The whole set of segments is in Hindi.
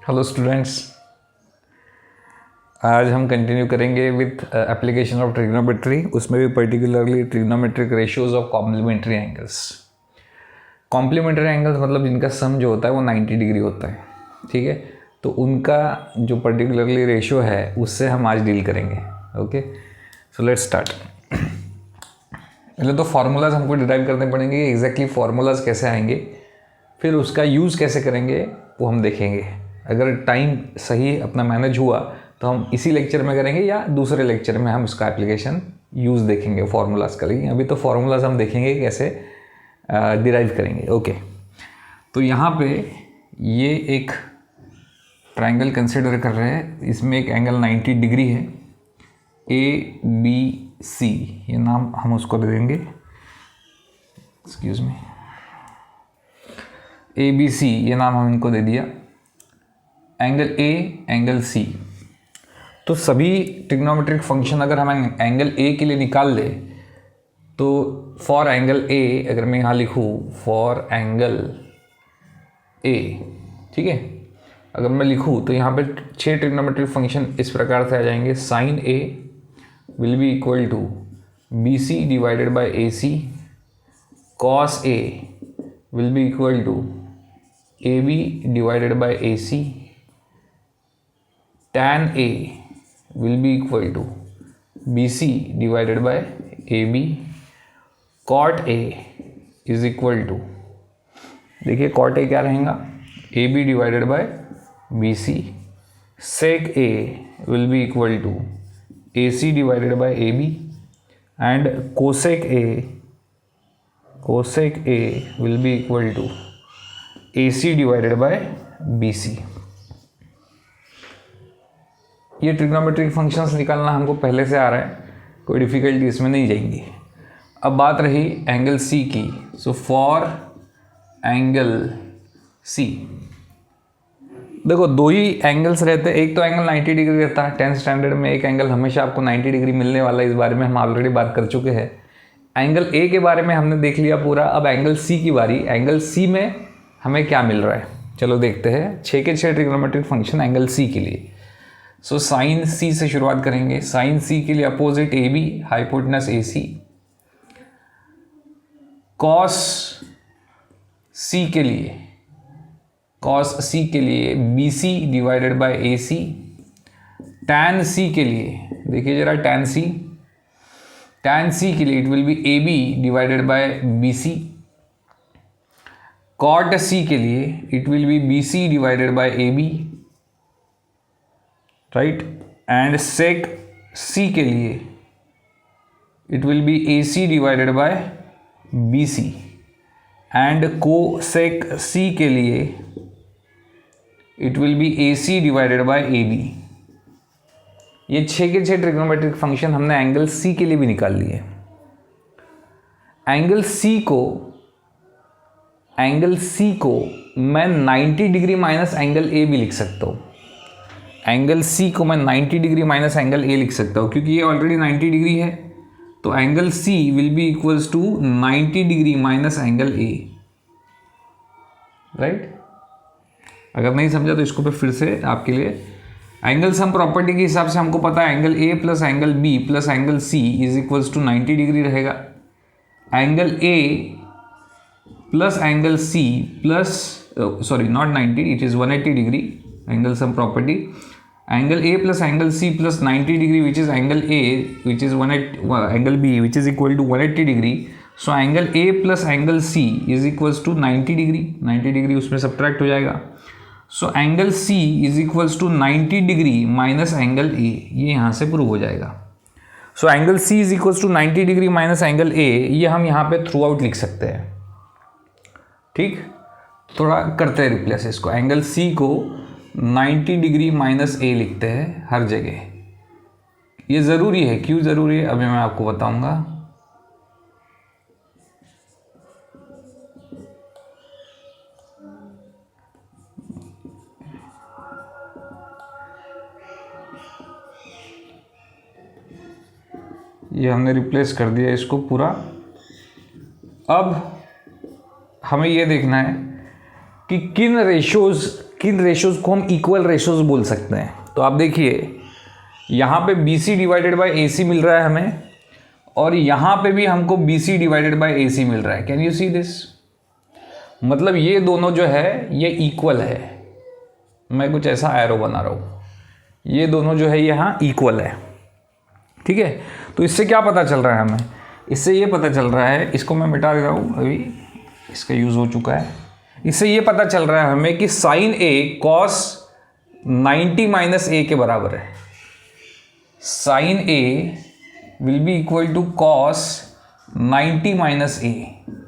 हेलो स्टूडेंट्स, आज हम कंटिन्यू करेंगे विथ एप्लीकेशन ऑफ ट्रिग्नोमेट्री, उसमें भी particularly trigonometric ratios of complementary angles. Complementary angles मतलब जिनका सम जो होता है वो 90 डिग्री होता है, ठीक है। तो उनका जो पर्टिकुलरली रेशियो है उससे हम आज डील करेंगे। Okay, so let's start. पहले तो फार्मूलाज हमको डिराइव करने पड़ेंगे, एग्जैक्टली फार्मूलाज कैसे आएंगे, फिर उसका यूज़ कैसे करेंगे वो हम देखेंगे। अगर टाइम सही अपना मैनेज हुआ तो हम इसी लेक्चर में करेंगे या दूसरे लेक्चर में हम उसका एप्लीकेशन यूज़ देखेंगे फार्मूलाज का। लेकिन अभी तो फार्मूलाज हम देखेंगे कैसे डिराइव करेंगे। ओके, तो यहाँ पे ये एक ट्रायंगल कंसिडर कर रहे हैं, इसमें एक एंगल 90 डिग्री है, ABC, ये नाम हम उसको दे देंगे, एक्सक्यूज मी, ABC ये नाम हम इनको दे दिया। Angle A, angle C। तो सभी ट्रिग्नोमेट्रिक फंक्शन अगर हम एंगल A के लिए निकाल ले तो फॉर एंगल A अगर मैं यहाँ लिखूँ फॉर एंगल A, ठीक है, अगर मैं लिखूँ तो यहाँ पे 6 ट्रिग्नोमेट्रिक फंक्शन इस प्रकार से आ जाएंगे। Sine A will be equal to BC divided by AC, cos A will be equal to AB divided by AC, tan A will be equal to BC divided by AB, cot A is equal to, देखिए cot A क्या रहेगा, AB divided by BC, sec A will be equal to AC divided by AB and cosec A will be equal to AC divided by BC। ये ट्रिग्नोमेट्रिक फंक्शंस निकालना हमको पहले से आ रहा है, कोई डिफ़िकल्टी इसमें नहीं जाएंगी। अब बात रही एंगल C की, सो फॉर एंगल C देखो दो ही एंगल्स रहते हैं, एक तो एंगल 90 डिग्री रहता है 10th स्टैंडर्ड में, एक एंगल हमेशा आपको 90 डिग्री मिलने वाला है, इस बारे में हम ऑलरेडी बात कर चुके हैं। एंगल A के बारे में हमने देख लिया पूरा, अब एंगल C की बारी। एंगल C में हमें क्या मिल रहा है, चलो देखते हैं। 6 के 6 ट्रिग्नोमेट्रिक फंक्शन एंगल C के लिए। सो साइन C से शुरुआत करेंगे। साइन C के लिए opposite AB, hypotenuse AC। Cos C के लिए, कॉस C के लिए BC divided by AC। Tan C के लिए देखिए जरा, टैन C के लिए it will be AB divided by BC। Cot C के लिए it will be BC divided by AB, right. And sec C के लिए it will be AC divided by BC and cosec C के लिए it will be AC divided by AB। ये 6 के 6 ट्रिग्नोमेट्रिक फंक्शन हमने एंगल C के लिए भी निकाल लिए। एंगल C को मैं 90 डिग्री माइनस एंगल A भी लिख सकता हूँ। एंगल C को मैं 90 डिग्री माइनस एंगल A लिख सकता हूँ, क्योंकि ये ऑलरेडी 90 डिग्री है। तो angle C will be equals to 90 degree minus angle A, right. अगर नहीं समझा तो इसको फिर से आपके लिए, एंगल सम प्रॉपर्टी के हिसाब से हमको पता है angle A plus angle B plus angle C is equals to 90 degree रहेगा। Angle A plus angle C plus sorry not 90, it is 180 degree, angle sum property. Angle A plus angle C plus 90 degree which is angle A which is angle B which is equal to 180 degree. So angle A plus angle C is equals to 90 degree, 90 degree उसमें सब्ट्रैक्ट हो जाएगा। So angle C is equals to 90 degree minus angle A, ये यहाँ से प्रूव हो जाएगा। So angle C is equals to 90 degree minus angle A, ये हम यहाँ पे थ्रू आउट लिख सकते हैं, ठीक। थोड़ा करते हैं रिप्लेस इसको, एंगल C को 90 डिग्री माइनस A लिखते हैं हर जगह। ये ज़रूरी है, क्यों ज़रूरी है अभी मैं आपको बताऊँगा। ये हमने रिप्लेस कर दिया इसको पूरा। अब हमें ये देखना है कि किन रेशियोज किन रेशोज़ को हम इक्वल रेशोज़ बोल सकते हैं? तो आप देखिए यहाँ पे BC डिवाइडेड बाय AC मिल रहा है हमें, और यहाँ पे भी हमको BC डिवाइडेड बाय AC मिल रहा है। Can you see this? मतलब ये दोनों जो है ये इक्वल है। मैं कुछ ऐसा एरो बना रहा हूँ, ये दोनों जो है यहाँ इक्वल है, ठीक है। तो इससे क्या पता चल रहा है हमें? इससे ये पता चल रहा है, इसको मैं मिटा दे रहा हूँ, अभी इसका यूज़ हो चुका है। इससे ये पता चल रहा है हमें कि sine A cos 90 minus A के बराबर है। Sine A will be equal to cos 90 minus A।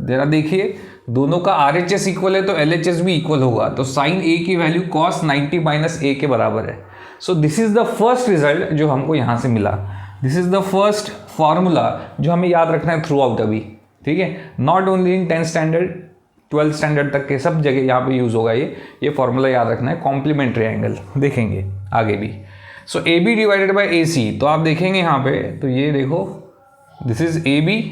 जरा देखिए, दोनों का RHS इक्वल है तो LHS भी इक्वल होगा, तो साइन A की वैल्यू cos 90 माइनस A के बराबर है। So this is the first result जो हमको यहाँ से मिला। This is the first formula जो हमें याद रखना है थ्रू आउट अभी, ठीक है। Not only in 10th standard, 12th standard तक के सब जगह यहाँ पे यूज़ होगा ये फॉर्मूला याद रखना है। कॉम्प्लीमेंट्री एंगल देखेंगे आगे भी। सो AB डिवाइडेड बाय AC, तो आप देखेंगे यहाँ पे, तो ये देखो this is AB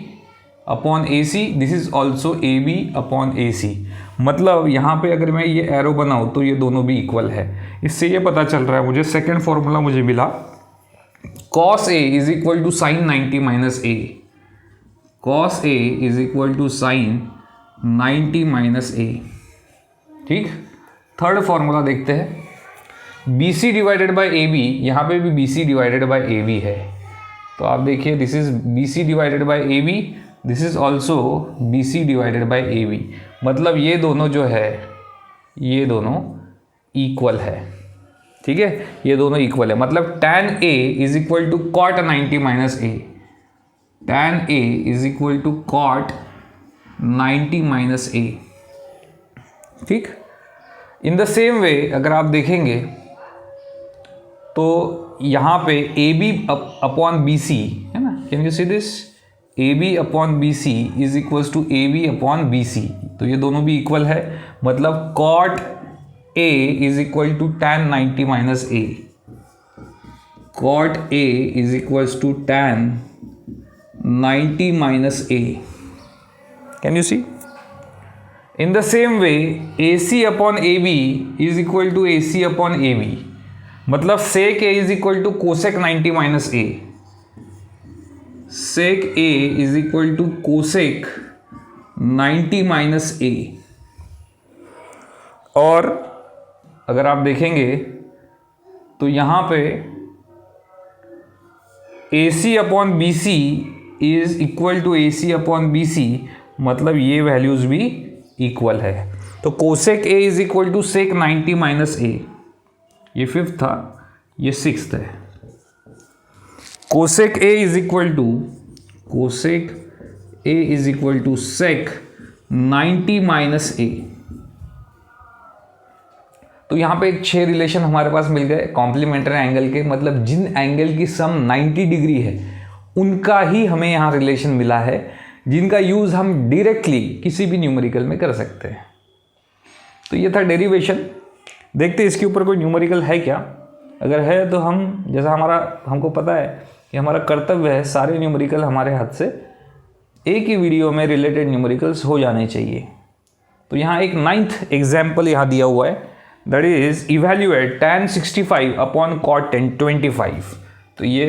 upon AC, this is also AB upon AC। मतलब यहाँ पे अगर मैं ये एरो बनाऊँ तो ये दोनों भी इक्वल है। इससे ये पता चल रहा है मुझे, सेकेंड फॉर्मूला मुझे मिला, cos A is equal to sine 90 minus A। cos A is equal to sine 90 minus A, ठीक। थर्ड फॉर्मूला देखते हैं, BC डिवाइडेड बाय AB, यहाँ पे भी BC डिवाइडेड बाय AB है। तो आप देखिए this is BC divided by AB, this is also BC divided by AB। मतलब ये दोनों जो है ये दोनों इक्वल है, ठीक है, ये दोनों इक्वल है। मतलब tan A is equal to cot 90 minus A, tan A is equal to cot 90 minus A, ठीक। इन द सेम वे अगर आप देखेंगे तो यहाँ पे AB अपॉन BC है ना, can you see this? AB upon BC is equals to AB upon BC, तो ये दोनों भी इक्वल है। मतलब cot A is equal to tan 90 minus A, cot A is equals to tan 90 minus A। Can you see? In the same way AC upon AB is equal to AC upon AB, मतलब sec A is equal to cosec 90 minus A, sec A is equal to cosec 90 minus A। और अगर आप देखेंगे तो यहाँ पे AC upon BC is equal to AC upon BC, मतलब ये वैल्यूज भी इक्वल है। तो cosec A is equal to sec 90 minus A, ये फिफ्थ था, ये सिक्स्थ है। Cosec A is equal to cosec A is equal to sec 90 minus A। तो यहाँ पे 6 रिलेशन हमारे पास मिल गए कॉम्प्लीमेंट्री एंगल के, मतलब जिन एंगल की सम 90 डिग्री है उनका ही हमें यहाँ रिलेशन मिला है, जिनका यूज़ हम डायरेक्टली किसी भी न्यूमेरिकल में कर सकते हैं। तो ये था डेरिवेशन। देखते हैं इसके ऊपर कोई न्यूमेरिकल है क्या। अगर है तो हम, जैसा हमको पता है कि हमारा कर्तव्य है सारे न्यूमेरिकल हमारे हाथ से एक ही वीडियो में रिलेटेड न्यूमेरिकल्स हो जाने चाहिए। तो यहाँ एक 9th एग्जाम्पल यहाँ दिया हुआ है, that is evaluate tan 65 upon cot 25। तो ये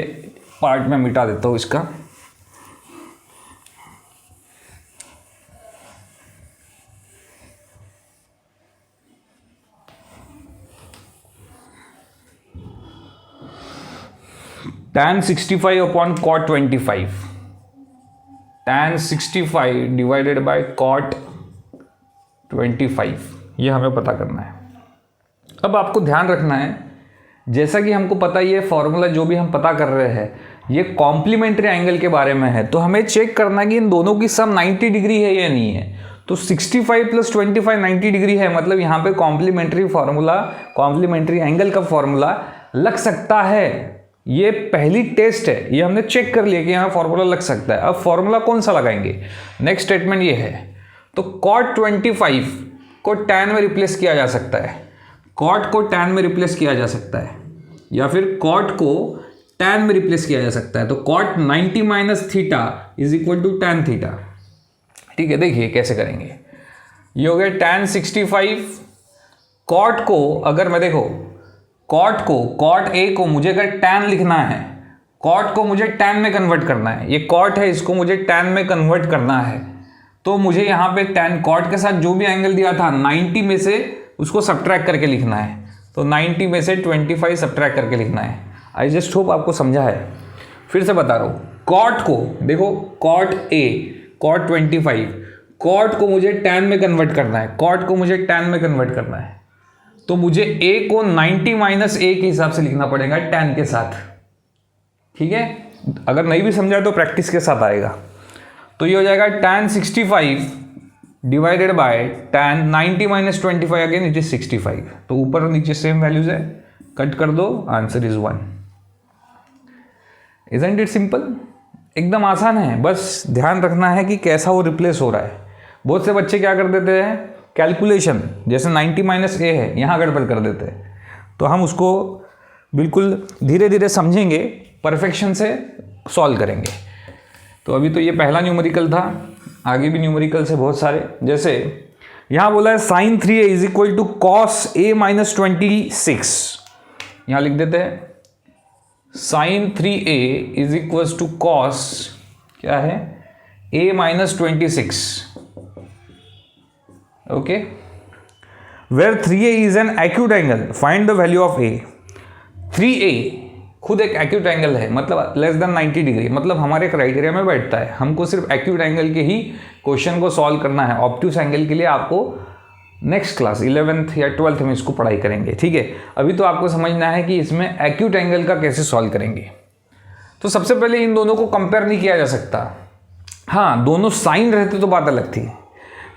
पार्ट में मिटा देता हूँ इसका। tan 65 upon cot 25, tan 65 divided by cot 25, ये हमें पता करना है। अब आपको ध्यान रखना है, जैसा कि हमको पता ये फॉर्मूला जो भी हम पता कर रहे हैं ये कॉम्प्लीमेंट्री एंगल के बारे में है, तो हमें चेक करना है कि इन दोनों की सम 90 डिग्री है या नहीं है। तो 65 प्लस 25 90 डिग्री है, मतलब यहाँ पे कॉम्प्लीमेंट्री फॉर्मूला, कॉम्प्लीमेंट्री एंगल का फॉर्मूला लग सकता है। ये पहली टेस्ट है, ये हमने चेक कर लिया कि यहाँ फॉर्मूला लग सकता है। अब फॉर्मूला कौन सा लगाएंगे? नेक्स्ट स्टेटमेंट ये है, तो cot 25 को tan में रिप्लेस किया जा सकता है, cot को tan में रिप्लेस किया जा सकता है, या फिर cot को tan में रिप्लेस किया जा सकता है। तो cot 90 minus theta is equal to tan theta. ठीक है, देखिए कैसे करेंगे। ये हो गया tan 65 कॉट को अगर मैं देखो कॉट ए को मुझे अगर टैन लिखना है, कॉट को मुझे टैन में कन्वर्ट करना है, ये कॉट है इसको मुझे टैन में कन्वर्ट करना है, तो मुझे यहाँ पे टैन कॉट के साथ जो भी एंगल दिया था 90 में से उसको सब्ट्रैक्ट करके लिखना है। तो 90 में से 25 सब्ट्रैक्ट करके लिखना है। आई जस्ट होप आपको समझा है। फिर से बता रहा हूँ, कॉट को देखो कॉट ए कॉट 25, कॉट को मुझे टैन में कन्वर्ट करना है, कॉट को मुझे टैन में कन्वर्ट करना है, तो मुझे ए को 90 माइनस ए के हिसाब से लिखना पड़ेगा टैन के साथ। ठीक है, अगर नहीं भी समझा तो प्रैक्टिस के साथ आएगा। तो ये हो जाएगा tan 65 divided by tan 90 minus 25, again it is 65। तो ऊपर और नीचे सेम वैल्यूज है, कट कर दो, answer is 1। Isn't it simple? एकदम आसान है, बस ध्यान रखना है कि कैसा वो रिप्लेस हो रहा है। बहुत से बच्चे क्या कर देते हैं, कैलकुलेशन जैसे 90 माइनस ए है यहाँ गड़बड़ कर देते हैं। तो हम उसको बिल्कुल धीरे धीरे समझेंगे, परफेक्शन से सॉल्व करेंगे। तो अभी तो ये पहला न्यूमेरिकल था, आगे भी न्यूमेरिकल्स है बहुत सारे। जैसे यहाँ बोला है sine 3a is equal to cos a minus 26। यहाँ लिख देते हैं sine 3a is equal to cos क्या है a minus 26। Okay, where 3a is an acute angle, find the value of a। 3a खुद एक एक्यूट एंगल है, मतलब लेस देन 90 डिग्री, मतलब हमारे क्राइटेरिया में बैठता है। हमको सिर्फ एक्यूट एंगल के ही क्वेश्चन को सॉल्व करना है। ऑब्ट्यूस एंगल के लिए आपको नेक्स्ट क्लास 11th या 12th में इसको पढ़ाई करेंगे। ठीक है, अभी तो आपको समझना है कि इसमें एक्यूट एंगल का कैसे सॉल्व करेंगे। तो सबसे पहले इन दोनों को कंपेयर नहीं किया जा सकता। हाँ, दोनों साइन रहते तो बात अलग थी,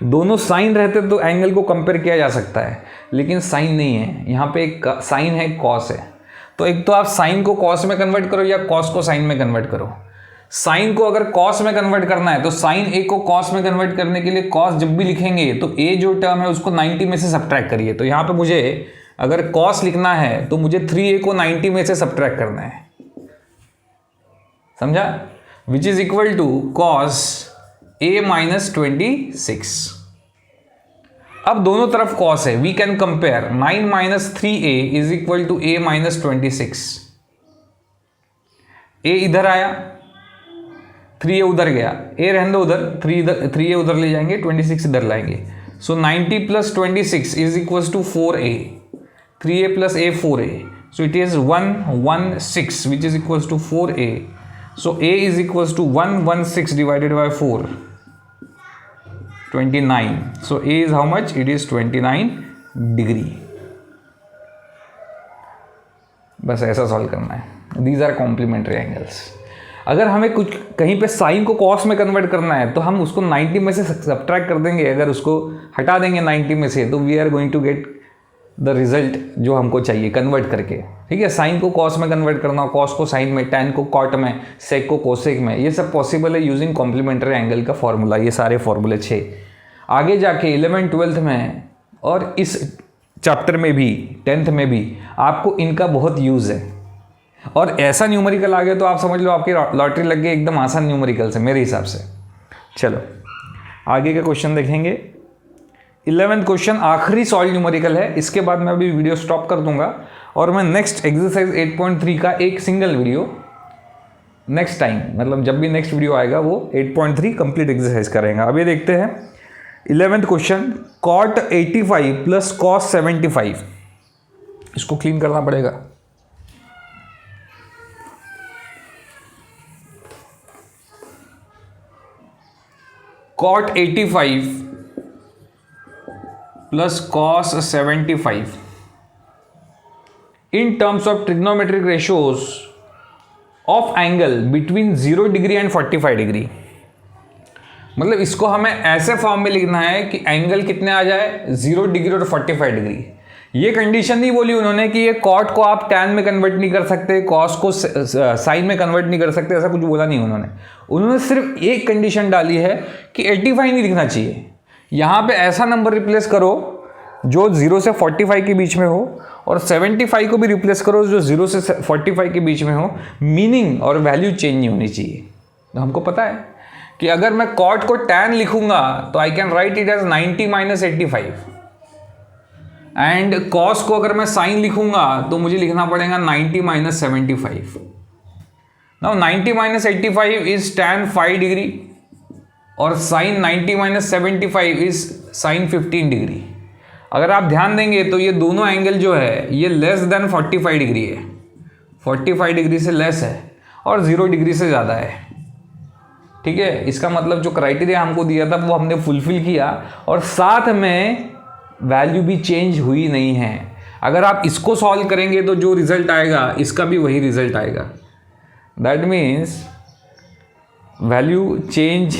दोनों साइन रहते तो एंगल को कंपेयर किया जा सकता है, लेकिन साइन नहीं है। यहाँ पे एक साइन है, कॉस है। तो एक तो आप साइन को कॉस में कन्वर्ट करो या कॉस को साइन में कन्वर्ट करो। साइन को अगर कॉस में कन्वर्ट करना है तो साइन ए को कॉस में कन्वर्ट करने के लिए कॉस जब भी लिखेंगे तो ए जो टर्म है उसको 90 में से सब्ट्रैक्ट करिए। तो यहाँ पे मुझे अगर कॉस लिखना है तो मुझे 3a को 90 में से सब्ट्रैक्ट करना है, समझा? Which is equal to cos a minus 26। अब दोनों तरफ कॉस है, we can compare 9 minus 3a is equal to a minus 26। a इधर आया, 3a उधर गया, a रहने दो उधर, 3a उधर ले जाएंगे, 26 इधर लाएंगे। So 90 plus 26 is equal to 4a, 3a plus a 4a, so it is 116 which is equal to 4a। So a is equal to 116 divided by 4, 29. So A is how much? It is 29 degree. बस ऐसा सॉल्व करना है। These are complementary angles. अगर हमें कुछ कहीं पे साइन को कॉस में कन्वर्ट करना है तो हम उसको 90 में से सब्ट्रैक्ट कर देंगे। अगर उसको हटा देंगे 90 में से तो we are going to get the result जो हमको चाहिए कन्वर्ट करके। ठीक है, साइन को कॉस में कन्वर्ट करना, कॉस को साइन में, टैन को कॉट में, सेक को कोसेक में, ये सब पॉसिबल है यूजिंग कॉम्प्लीमेंट्री एंगल का फॉर्मूला। ये सारे फॉर्मूले 6 आगे जाके 11th 12th में और इस चैप्टर में भी 10th में भी आपको इनका बहुत यूज़ है। और ऐसा न्यूमेरिकल आ गया तो आप समझ लो आपकी लॉटरी लग गई, एकदम आसान न्यूमेरिकल से मेरे हिसाब से। चलो आगे का क्वेश्चन देखेंगे। 11th क्वेश्चन आखिरी सॉल्व न्यूमेरिकल है, इसके बाद मैं अभी वीडियो स्टॉप कर दूंगा और मैं नेक्स्ट एक्सरसाइज 8.3 का एक सिंगल वीडियो नेक्स्ट टाइम, मतलब जब भी नेक्स्ट वीडियो आएगा वो 8.3 कंप्लीट एक्सरसाइज करेंगे। अभी देखते हैं 11th question, cot 85 plus cos 75। इसको क्लीन करना पड़ेगा। Cot 85 plus cos 75 in terms of trigonometric ratios of angle between 0 degree and 45 degree. मतलब इसको हमें ऐसे फॉर्म में लिखना है कि एंगल कितने आ जाए, 0 डिग्री और 45 डिग्री। ये कंडीशन नहीं बोली उन्होंने कि ये कॉट को आप टैन में कन्वर्ट नहीं कर सकते, कॉस को साइन में कन्वर्ट नहीं कर सकते, ऐसा कुछ बोला नहीं उन्होंने। उन्होंने सिर्फ एक कंडीशन डाली है कि 85 नहीं लिखना चाहिए। यहाँ पे ऐसा नंबर रिप्लेस करो जो 0 से 45 के बीच में हो, और 75 को भी रिप्लेस करो जो 0 से 45 के बीच में हो। मीनिंग और वैल्यू चेंज नहीं होनी चाहिए। तो हमको पता है कि अगर मैं कॉट को टैन लिखूंगा तो I can write it as 90 minus 85, and cos को अगर मैं साइन लिखूंगा तो मुझे लिखना पड़ेगा 90 minus 75। Now 90 minus 85 is tan 5 degree और sine 90 minus 75 is sine 15 degree. अगर आप ध्यान देंगे तो ये दोनों एंगल जो है ये लेस देन 45 डिग्री है, 45 डिग्री से लेस है और 0 डिग्री से ज़्यादा है। ठीक है, इसका मतलब जो क्राइटेरिया हमको दिया था वो हमने फुलफिल किया और साथ में वैल्यू भी चेंज हुई नहीं है। अगर आप इसको सॉल्व करेंगे तो जो रिजल्ट आएगा इसका भी वही रिजल्ट आएगा। दैट मीन्स वैल्यू चेंज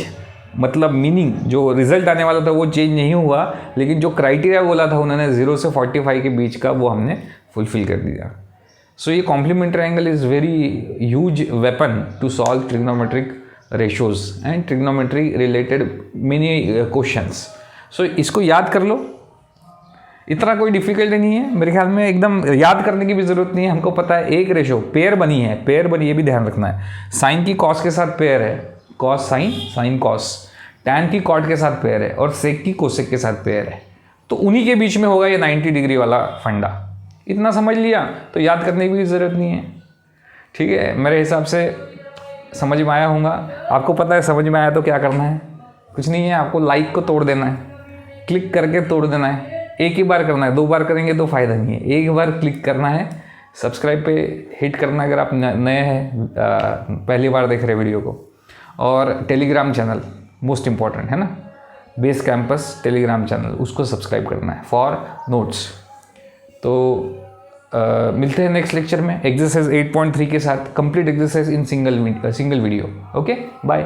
मतलब मीनिंग जो रिजल्ट आने वाला था वो चेंज नहीं हुआ, लेकिन जो क्राइटेरिया बोला था उन्होंने 0 से 45 के बीच का वो हमने फुलफिल कर दिया। सो ये complementary angle is very huge weapon to solve trigonometric ratios and trigonometry related many questions. So इसको याद कर लो, इतना कोई डिफिकल्ट नहीं है मेरे ख्याल में, एकदम याद करने की भी ज़रूरत नहीं है। हमको पता है एक रेशो पेयर बनी है, पेयर बनी, ये भी ध्यान रखना है। साइन की कॉस के साथ पेयर है, cos sine, sine cos. Tan की कॉट के साथ पेयर है और सेक की कोसेक के साथ पेयर है, तो उन्हीं के बीच में होगा ये 90 डिग्री वाला फंडा। इतना समझ लिया तो याद करने की भी ज़रूरत नहीं है। ठीक है, मेरे हिसाब से समझ में आया होगा। आपको पता है समझ में आया तो क्या करना है, कुछ नहीं है, आपको लाइक को तोड़ देना है, क्लिक करके तोड़ देना है। एक ही बार करना है, 2 बार करेंगे तो फ़ायदा नहीं है, एक बार क्लिक करना है। सब्सक्राइब पे हिट करना अगर आप नए हैं, पहली बार देख रहे वीडियो को। और टेलीग्राम चैनल मोस्ट इम्पॉर्टेंट है ना, बेस कैंपस टेलीग्राम चैनल, उसको सब्सक्राइब करना है फॉर नोट्स। तो मिलते हैं नेक्स्ट लेक्चर में एक्सरसाइज 8.3 के साथ, complete exercise in single video. Okay, bye.